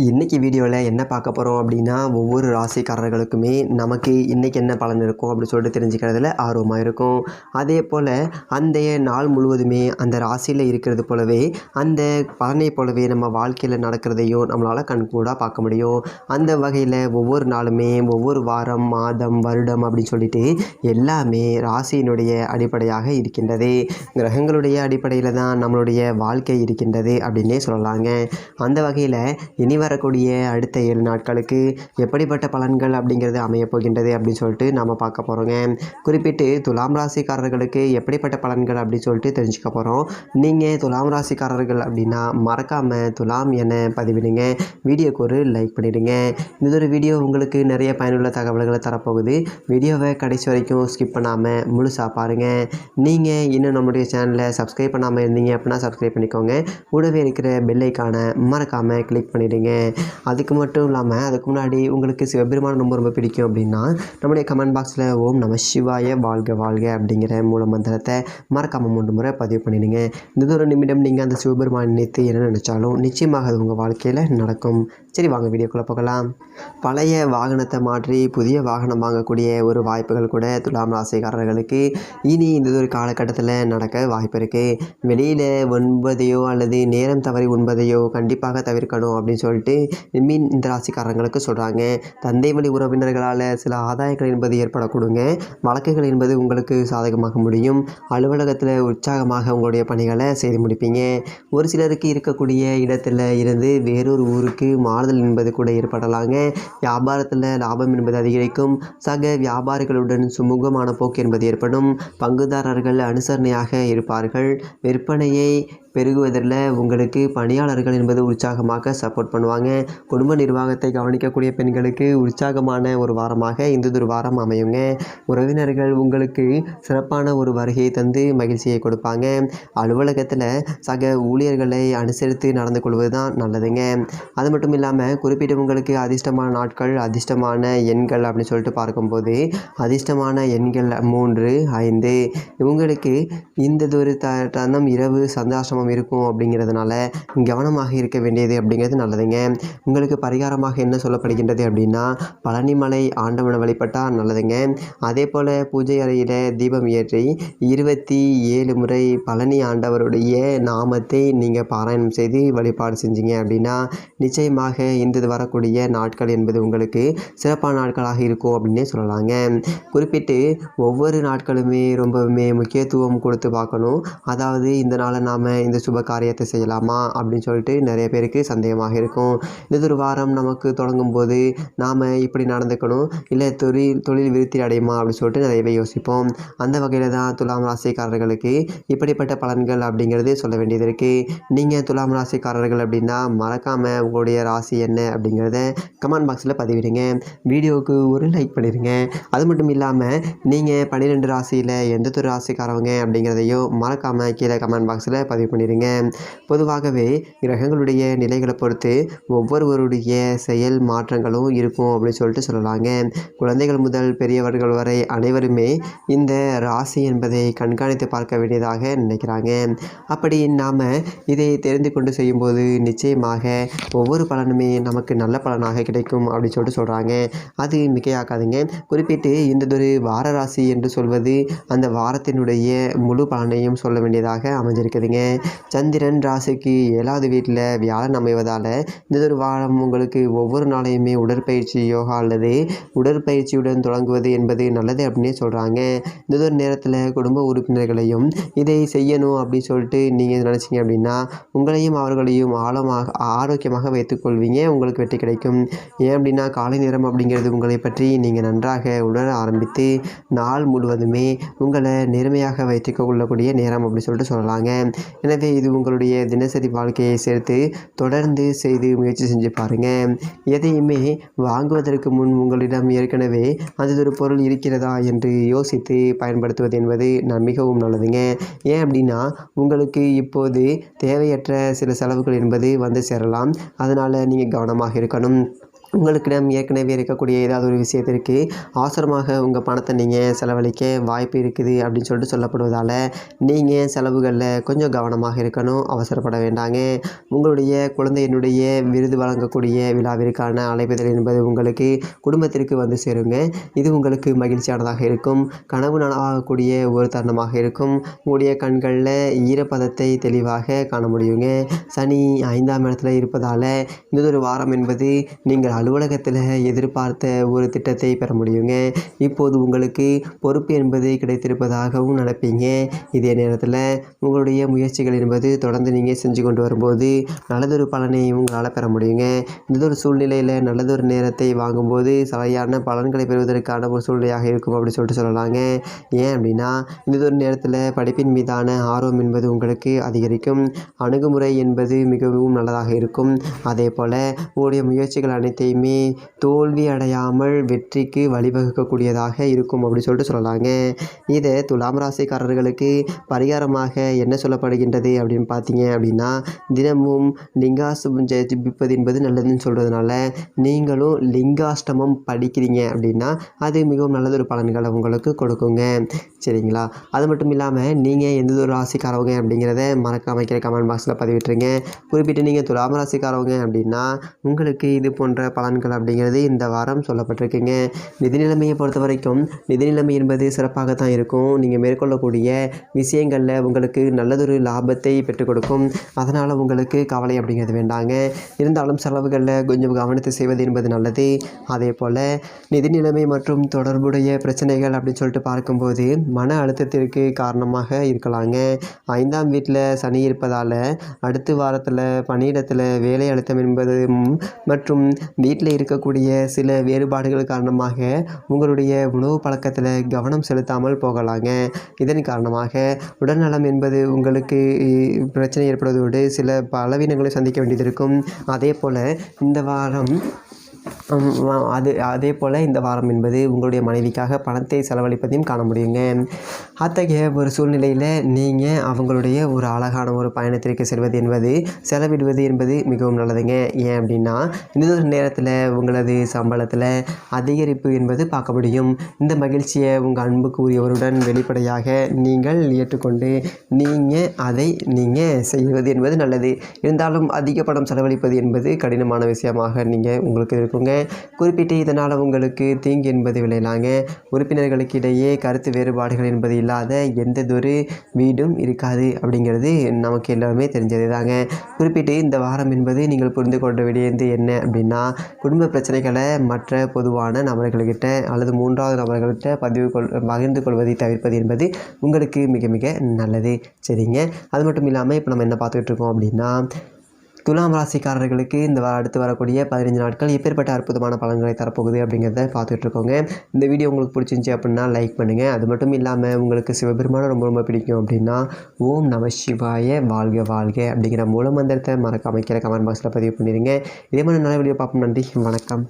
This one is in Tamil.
இன்றைக்கி வீடியோவில் என்ன பார்க்க போகிறோம் அப்படின்னா, ஒவ்வொரு ராசிக்காரர்களுக்குமே நமக்கு இன்றைக்கி என்ன பலன் இருக்கும் அப்படின்னு சொல்லிட்டு தெரிஞ்சுக்கிறதுல ஆர்வமாக இருக்கும். அதே போல் அந்த நாள் முழுவதுமே அந்த ராசியில் இருக்கிறது போலவே அந்த பலனை போலவே நம்ம வாழ்க்கையில் நடக்கிறதையும் நம்மளால் கண்கூடாக பார்க்க முடியும். அந்த வகையில் ஒவ்வொரு நாளுமே ஒவ்வொரு வாரம், மாதம், வருடம் அப்படின்னு சொல்லிட்டு எல்லாமே ராசியினுடைய அடிப்படையாக இருக்கின்றது. கிரகங்களுடைய அடிப்படையில் தான் நம்மளுடைய வாழ்க்கை இருக்கின்றது அப்படின்னே சொல்லலாங்க. அந்த வகையில் இனி வரக்கூடிய அடுத்த 7 நாட்களுக்கு எப்படிப்பட்ட பலன்கள் அப்படிங்கிறது அமையப் போகின்றது அப்படின்னு சொல்லிட்டு நாம் பார்க்க போகிறோங்க. குறிப்பிட்டு துலாம் ராசிக்காரர்களுக்கு எப்படிப்பட்ட பலன்கள் அப்படின்னு சொல்லிட்டு தெரிஞ்சுக்க போகிறோம். நீங்கள் துலாம் ராசிக்காரர்கள் அப்படின்னா மறக்காமல் துலாம் என பதிவிடுங்க. வீடியோக்கு ஒரு லைக் பண்ணிவிடுங்க. இந்த ஒரு வீடியோ உங்களுக்கு நிறைய பயனுள்ள தகவல்களை தரப்போகுது. வீடியோவை கடைசி வரைக்கும் ஸ்கிப் பண்ணாமல் முழுசாக பாருங்கள். நீங்கள் இன்னும் நம்முடைய சேனலை சப்ஸ்கிரைப் பண்ணாமல் இருந்தீங்க அப்படின்னா சப்ஸ்கிரைப் பண்ணிக்கோங்க. கூடவே இருக்கிற பெல் ஐக்கானை மறக்காமல் கிளிக் பண்ணிவிடுங்க. அதுக்கு மட்டும் இல்லாமல் அதுக்கு முன்னாடி உங்களுக்கு சிவபெருமான் ரொம்ப ரொம்ப பிடிக்கும் அப்படின்னா நம்முடைய கமெண்ட் பாக்ஸில் ஓம் நம சிவாய வாழ்க வாழ்க அப்படிங்கிற மூல மந்திரத்தை மறக்காமல் 3 முறை பதிவு பண்ணிடுங்க. இந்த ஒரு நிமிடம் நீங்கள் அந்த சிவபெருமான் நினைத்து என்ன நினச்சாலும் நிச்சயமாக அது உங்கள் வாழ்க்கையில் நடக்கும். சரி, வாங்க வீடியோக்குள்ளே போகலாம். பழைய வாகனத்தை மாற்றி புதிய வாகனம் வாங்கக்கூடிய ஒரு வாய்ப்புகள் கூட துலாம் ராசிக்காரர்களுக்கு இனி இந்த ஒரு காலகட்டத்தில் நடக்க வாய்ப்பு இருக்குது. வெளியில் உண்பதையோ அல்லது நேரம் தவறி உண்பதையோ கண்டிப்பாக தவிர்க்கணும் அப்படின்னு சொல்லிட்டு இந்த ராசிக்காரங்களுக்கு சொல்கிறாங்க. தந்தை வழி உறவினர்களால் சில ஆதாயங்கள் என்பது ஏற்படக்கூடுங்க. வழக்குகள் என்பது உங்களுக்கு சாதகமாக முடியும். அலுவலகத்தில் உற்சாகமாக உங்களுடைய பணிகளை செய்து முடிப்பீங்க. ஒரு சிலருக்கு இருக்கக்கூடிய இடத்துல இருந்து வேறொரு ஊருக்கு மாறுதல் என்பது கூட ஏற்படலாங்க. வியாபாரத்தில் லாபம் என்பது அதிகரிக்கும். சக வியாபாரிகளுடன் சுமூகமான போக்கு என்பது ஏற்படும். பங்குதாரர்கள் அனுசரணையாக இருப்பார்கள். விற்பனையை பெருகுவதில் உங்களுக்கு பணியாளர்கள் என்பது உற்சாகமாக சப்போர்ட் பண்ணுவாங்க. குடும்ப நிர்வாகத்தை கவனிக்கக்கூடிய பெண்களுக்கு உற்சாகமான ஒரு வாரமாக இந்த ஒரு வாரம் அமையுங்க. உறவினர்கள் உங்களுக்கு சிறப்பான ஒரு வருகையை தந்து மகிழ்ச்சியை கொடுப்பாங்க. அலுவலகத்தில் சக ஊழியர்களை அனுசரித்து நடந்து கொள்வது தான் நல்லதுங்க. அது மட்டும் இல்லாமல் குறிப்பிட்ட உங்களுக்கு அதிர்ஷ்டமான நாட்கள், அதிர்ஷ்டமான எண்கள் அப்படின்னு சொல்லிட்டு பார்க்கும்போது அதிர்ஷ்டமான எண்கள் 3, 5. இவங்களுக்கு இந்த ஒரு தருணம் இரவு சந்தோஷமாக இருக்கும். அப்படிங்கிறதுனால கவனமாக இருக்க வேண்டியது அப்படிங்கிறது நல்லதுங்க. உங்களுக்கு பரிகாரமாக என்ன சொல்லப்படுகின்றது அப்படின்னா பழனிமலை ஆண்டவனை வழிபட்டால் நல்லதுங்க. அதே போல் பூஜை அறையில் தீபம் ஏற்றி 27 முறை பழனி ஆண்டவருடைய நாமத்தை நீங்கள் பாராயணம் செய்து வழிபாடு செஞ்சீங்க அப்படின்னா நிச்சயமாக இந்த வரக்கூடிய நாட்கள் என்பது உங்களுக்கு சிறப்பான நாட்களாக இருக்கும் அப்படின்னே சொல்லலாங்க. குறிப்பிட்டு ஒவ்வொரு நாட்களுமே ரொம்பவுமே முக்கியத்துவம் கொடுத்து பார்க்கணும். அதாவது இந்த நாளை நாம் இந்த சுப காரியத்தை செய்யலாமா அப்படின்னு சொல்லிட்டு நிறைய பேருக்கு சந்தேகமாக இருக்கும். இந்த ஒரு வாரம் நமக்கு தொடங்கும் போது நாம் இப்படி நடந்துக்கணும், இல்லை தொழில் விருத்தி அடையுமா அப்படின்னு சொல்லிட்டு நிறையவே யோசிப்போம். அந்த வகையில் தான் துலாம் ராசிக்காரர்களுக்கு இப்படிப்பட்ட பலன்கள் அப்படிங்கிறது சொல்ல வேண்டியது இருக்குது. நீங்கள் துலாம் ராசிக்காரர்கள் அப்படின்னா மறக்காமல் உங்களுடைய ராசி என்ன அப்படிங்கிறத கமெண்ட் பாக்ஸில் பதிவிடுங்க. வீடியோவுக்கு ஒரு லைக் பண்ணிடுங்க. அது மட்டும் இல்லாமல் நீங்கள் 12 ராசியில் எந்த ஒரு ராசிக்காரவங்க அப்படிங்கிறதையும் மறக்காமல் கீழே கமெண்ட் பாக்ஸில் பதிவு பண்ணிடுங்க. பொதுவாகவே கிரகங்களுடைய நிலைகளை பொறுத்து ஒவ்வொருவருடைய செயல் மாற்றங்களும் இருக்கும் அப்படின்னு சொல்லிட்டு சொல்லலாங்க. குழந்தைகள் முதல் பெரியவர்கள் வரை அனைவருமே இந்த ராசி என்பதை கண்காணித்து பார்க்க வேண்டியதாக நினைக்கிறாங்க. அப்படி நாம் இதை தெரிந்து கொண்டு செய்யும்போது நிச்சயமாக ஒவ்வொரு பலனுமே நமக்கு நல்ல பலனாக கிடைக்கும் அப்படின்னு சொல்லிட்டு சொல்கிறாங்க. அது மிகையாக்காதுங்க. குறிப்பிட்டு இந்த ஒரு வார ராசி என்று சொல்வது அந்த வாரத்தினுடைய முழு பலனையும் சொல்ல வேண்டியதாக அமைஞ்சிருக்குதுங்க. சந்திரன் ராசிக்கு 7வது வீட்டில் வியாழன் அமைவதால் இந்த ஒரு வாரம் உங்களுக்கு ஒவ்வொரு நாளையுமே உடற்பயிற்சி, யோகா அல்லது உடற்பயிற்சியுடன் தொடங்குவது என்பது நல்லது அப்படின்னே சொல்கிறாங்க. இந்த ஒரு நேரத்தில் குடும்ப உறுப்பினர்களையும் இதை செய்யணும் அப்படின்னு சொல்லிட்டு நீங்கள் நினச்சிங்க அப்படின்னா உங்களையும் அவர்களையும் ஆரோக்கியமாக வைத்துக்கொள்வீங்க. உங்களுக்கு வெற்றி கிடைக்கும். ஏன் அப்படின்னா காலை நேரம் அப்படிங்கிறது உங்களை பற்றி நீங்கள் நன்றாக உணர ஆரம்பித்து நாள் முழுவதுமே உங்களை நேர்மையாக வைத்துக் கொள்ளக்கூடிய நேரம் அப்படின்னு சொல்லிட்டு சொல்லலாங்க. எனவே இது உங்களுடைய தினசரி வாழ்க்கையை சேர்த்து தொடர்ந்து செய்து முயற்சி செஞ்சு பாருங்கள். எதையுமே வாங்குவதற்கு முன் உங்களிடம் ஏற்கனவே அது ஒரு பொருள் இருக்கிறதா என்று யோசித்து பயன்படுத்துவது என்பது மிகவும் நல்லதுங்க. ஏன் அப்படின்னா உங்களுக்கு இப்போது தேவையற்ற சில செலவுகள் என்பது வந்து சேரலாம். அதனால் நீங்கள் கவனமாக இருக்கணும். உங்களுக்கிடம் ஏற்கனவே இருக்கக்கூடிய ஏதாவது ஒரு விஷயத்திற்கு அவசரமாக உங்கள் பணத்தை நீங்கள் செலவழிக்க வாய்ப்பு இருக்குது அப்படின்னு சொல்லிட்டு சொல்லப்படுவதால் நீங்கள் செலவுகளில் கொஞ்சம் கவனமாக இருக்கணும், அவசரப்பட வேண்டாங்க. உங்களுடைய குழந்தையினுடைய விருது வழங்கக்கூடிய விழாவிற்கான அழைப்பிதழ் என்பது உங்களுக்கு குடும்பத்திற்கு வந்து சேருங்க. இது உங்களுக்கு மகிழ்ச்சியானதாக இருக்கும், கனவு நனவாகக்கூடிய ஒரு தருணமாக இருக்கும். உங்களுடைய கண்களில் ஈரப்பதத்தை தெளிவாக காண முடியுங்க. சனி 5ஆம் இடத்துல இருப்பதால் இந்த வாரம் என்பது நீங்கள் அலுவலகத்தில் எதிர்பார்த்த ஒரு திட்டத்தை பெற முடியுங்க. இப்போது உங்களுக்கு பொறுப்பு என்பது கிடைத்திருப்பதாகவும் நினைப்பீங்க. இதே நேரத்தில் உங்களுடைய முயற்சிகள் என்பது தொடர்ந்து நீங்கள் செஞ்சு கொண்டு வரும்போது நல்லதொரு பலனை உங்களால் பெற முடியுங்க. இந்த சூழ்நிலையில் நல்லதொரு நேரத்தை வாங்கும்போது சரியான பலன்களை பெறுவதற்கான ஒரு சூழ்நிலையாக இருக்கும் அப்படின்னு சொல்லிட்டு சொல்லலாங்க. ஏன் அப்படின்னா இந்த நேரத்தில் படிப்பின் மீதான ஆர்வம் என்பது உங்களுக்கு அதிகரிக்கும், அணுகுமுறை என்பது மிகவும் நல்லதாக இருக்கும். அதே போல் உங்களுடைய முயற்சிகள் அனைத்தையுமே தோல்வி அடையாமல் வெற்றிக்கு வழிவகுக்கக்கூடியதாக இருக்கும் அப்படின்னு சொல்லிட்டு சொல்லலாங்க. இதை துலாம் ராசிக்காரர்களுக்கு பரிகாரமாக என்ன சொல்லப்படுகின்றது அப்படின்னு பார்த்தீங்க அப்படின்னா, தினமும் லிங்காஷ்டமம் ஜபிப்பது என்பது நல்லதுன்னு சொல்கிறதுனால நீங்களும் லிங்காஷ்டமம் படிக்கிறீங்க அப்படின்னா அது மிகவும் நல்லதொரு பலன்களை உங்களுக்கு கொடுக்குங்க. சரிங்களா? அது மட்டும் இல்லாமல் நீங்கள் எந்த ஒரு ராசிக்காரவங்க அப்படிங்கிறத மறக்காம கமெண்ட் பாக்ஸில் பதிவிட்டுருங்க. குறிப்பிட்டு நீங்கள் துலாம் ராசிக்காரவங்க அப்படின்னா உங்களுக்கு இது போன்ற பலன்கள் அப்படிங்கிறது இந்த வாரம் சொல்லப்பட்டிருக்குங்க. நிதி நிலைமையை பொறுத்த வரைக்கும் நிதி நிலைமை என்பது சிறப்பாக தான் இருக்கும். நீங்கள் மேற்கொள்ளக்கூடிய விஷயங்களில் உங்களுக்கு நல்லதொரு லாபத்தை பெற்றுக் கொடுக்கும். அதனால் உங்களுக்கு கவலை அப்படிங்கிறது வேண்டாங்க. இருந்தாலும் செலவுகளில் கொஞ்சம் கவனத்தை செய்வது என்பது நல்லது. அதே போல் நிதி நிலைமை மற்றும் தொடர்புடைய பிரச்சனைகள் அப்படின்னு சொல்லிட்டு பார்க்கும்போது மன அழுத்தத்திற்கு காரணமாக இருக்கலாங்க. 5ஆம் வீட்டில் சனி இருப்பதால் அடுத்த வாரத்தில் பணியிடத்தில் வேலை அழுத்தம் என்பது மற்றும் வீட்டில் இருக்கக்கூடிய சில வேறுபாடுகள் காரணமாக உங்களுடைய உணவு பழக்கத்தில் கவனம் செலுத்தாமல் போகலாங்க. இதன் காரணமாக உடல்நலம் என்பது உங்களுக்கு பிரச்சனை ஏற்படுவதோடு சில பலவீனங்களை சந்திக்க வேண்டியது இருக்கும். அதே போல் இந்த வாரம் இந்த வாரம் என்பது உங்களுடைய மனைவிக்காக பணத்தை செலவழிப்பதையும் காண முடியுங்க. அத்தகைய ஒரு சூழ்நிலையில் நீங்கள் அவங்களுடைய ஒரு அழகான ஒரு பயணத்திற்கு செலவிடுவது என்பது மிகவும் நல்லதுங்க. ஏன் அப்படின்னா இந்த ஒரு நேரத்தில் உங்களது சம்பளத்தில் அதிகரிப்பு என்பது பார்க்க முடியும். இந்த மகிழ்ச்சியை உங்கள் அன்புக்கு உரியவருடன் வெளிப்படையாக நீங்கள் ஏற்றுக்கொண்டு அதை செய்வது என்பது நல்லது. இருந்தாலும் அதிக பணம் செலவழிப்பது என்பது கடினமான விஷயமாக உங்களுக்கு இருக்குங்க. குறிப்பிட்டு இதனால் உங்களுக்கு தீங்கு என்பது விளையலாங்க. உறுப்பினர்களுக்கு இடையே கருத்து வேறுபாடுகள் என்பது இல்லாத எந்ததொரு வீடும் இருக்காது அப்படிங்கிறது நமக்கு எல்லாருமே தெரிஞ்சது தாங்க. குறிப்பிட்டு இந்த வாரம் என்பது நீங்கள் புரிந்து கொள்ள வேண்டியது என்ன அப்படின்னா, குடும்ப பிரச்சனைகளை மற்ற பொதுவான நபர்கள்கிட்ட அல்லது 3வது நபர்கள்கிட்ட பகிர்ந்து கொள்வதை தவிர்ப்பது என்பது உங்களுக்கு மிக மிக நல்லது. சரிங்க. அது மட்டும் இல்லாமல் இப்போ நம்ம என்ன பார்த்துக்கிட்டு இருக்கோம் அப்படின்னா, துலாம் ராசிக்காரர்களுக்கு இந்த அடுத்து வரக்கூடிய 15 நாட்கள் எப்பேற்பட்ட அற்புதமான பலன்களை தரப்போகுது அப்படிங்கிறத பார்த்துட்ருக்கோங்க. இந்த வீடியோ உங்களுக்கு பிடிச்சிருந்துச்சி அப்படின்னா லைக் பண்ணுங்கள். அது மட்டும் இல்லாமல் உங்களுக்கு சிவபெருமானை ரொம்ப ரொம்ப பிடிக்கும் அப்படின்னா ஓம் நம சிவாய வாழ்க வாழ்க அப்படிங்கிற மூலமந்திரத்தை மறக்காம கமெண்ட் பாக்ஸில் பதிவு பண்ணிடுங்க. இதே மாதிரி நல்ல வீடியோ பார்ப்போம். நன்றி, வணக்கம்.